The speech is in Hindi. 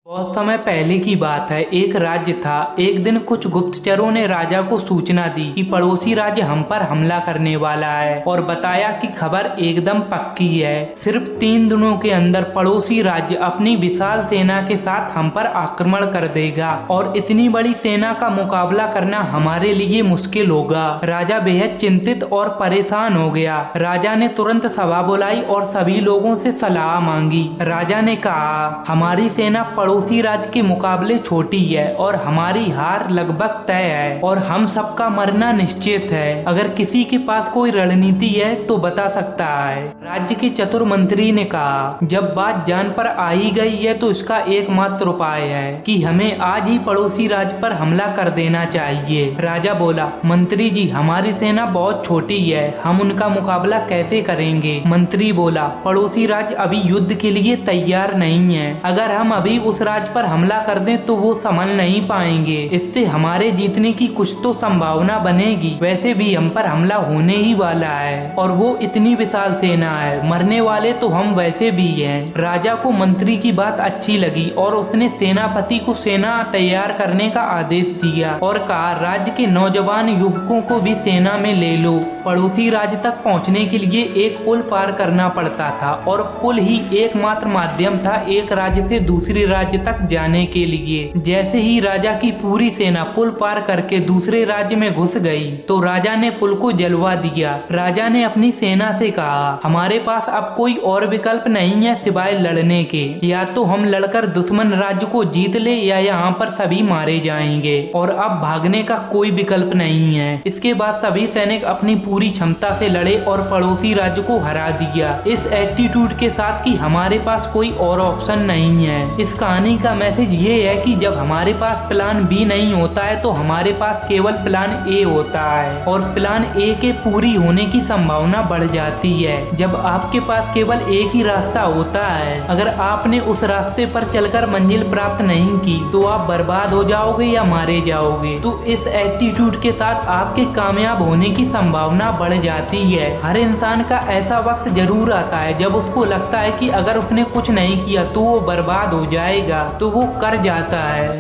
बहुत समय पहले की बात है। एक राज्य था। एक दिन कुछ गुप्तचरों ने राजा को सूचना दी कि पड़ोसी राज्य हम पर हमला करने वाला है और बताया कि खबर एकदम पक्की है। सिर्फ 3 दिनों के अंदर पड़ोसी राज्य अपनी विशाल सेना के साथ हम पर आक्रमण कर देगा और इतनी बड़ी सेना का मुकाबला करना हमारे लिए मुश्किल होगा। राजा बेहद चिंतित और परेशान हो गया। राजा ने तुरंत सभा बुलाई और सभी लोगों से सलाह मांगी। राजा ने कहा, हमारी सेना पड़ोसी राज्य के मुकाबले छोटी है और हमारी हार लगभग तय है और हम सबका मरना निश्चित है। अगर किसी के पास कोई रणनीति है तो बता सकता है। राज्य के चतुर मंत्री ने कहा, जब बात जान पर आई गई है तो इसका एकमात्र उपाय है कि हमें आज ही पड़ोसी राज्य पर हमला कर देना चाहिए। राजा बोला, मंत्री जी, हमारी सेना बहुत छोटी है, हम उनका मुकाबला कैसे करेंगे? मंत्री बोला, पड़ोसी राज्य अभी युद्ध के लिए तैयार नहीं है। अगर हम अभी उस राज्य पर हमला कर दें तो वो संभल नहीं पाएंगे। इससे हमारे जीतने की कुछ तो संभावना बनेगी। वैसे भी हम पर हमला होने ही वाला है और वो इतनी विशाल सेना है, मरने वाले तो हम वैसे भी हैं। राजा को मंत्री की बात अच्छी लगी और उसने सेनापति को सेना तैयार करने का आदेश दिया और कहा, राज्य के नौजवान युवकों को भी सेना में ले लो। पड़ोसी राज्य तक पहुंचने के लिए एक पुल पार करना पड़ता था और पुल ही एकमात्र माध्यम था एक राज्य से दूसरे राज्य तक जाने के लिए। जैसे ही राजा की पूरी सेना पुल पार करके दूसरे राज्य में घुस गई तो राजा ने पुल को जलवा दिया। राजा ने अपनी सेना से कहा, हमारे पास अब कोई और विकल्प नहीं है सिवाय लड़ने के। या तो हम लड़कर दुश्मन राज्य को जीत ले या यहाँ पर सभी मारे जाएंगे और अब भागने का कोई विकल्प नहीं है। इसके बाद सभी सैनिक अपनी पूरी क्षमता से लड़े और पड़ोसी राज्य को हरा दिया, इस एटीट्यूड के साथ कि हमारे पास कोई और ऑप्शन नहीं है। इस कहानी का मैसेज ये है कि जब हमारे पास प्लान बी नहीं होता है तो हमारे पास केवल प्लान ए होता है और प्लान ए के पूरी होने की संभावना बढ़ जाती है जब आपके पास केवल एक ही रास्ता होता है। अगर आपने उस रास्ते पर चलकर मंजिल प्राप्त नहीं की तो आप बर्बाद हो जाओगे या मारे जाओगे। तो इस एटीट्यूड के साथ आपके कामयाब होने की संभावना बढ़ जाती है। हर इंसान का ऐसा वक्त जरूर आता है जब उसको लगता है कि अगर उसने कुछ नहीं किया तो वो बर्बाद हो जाएगा, तो वो कर जाता है।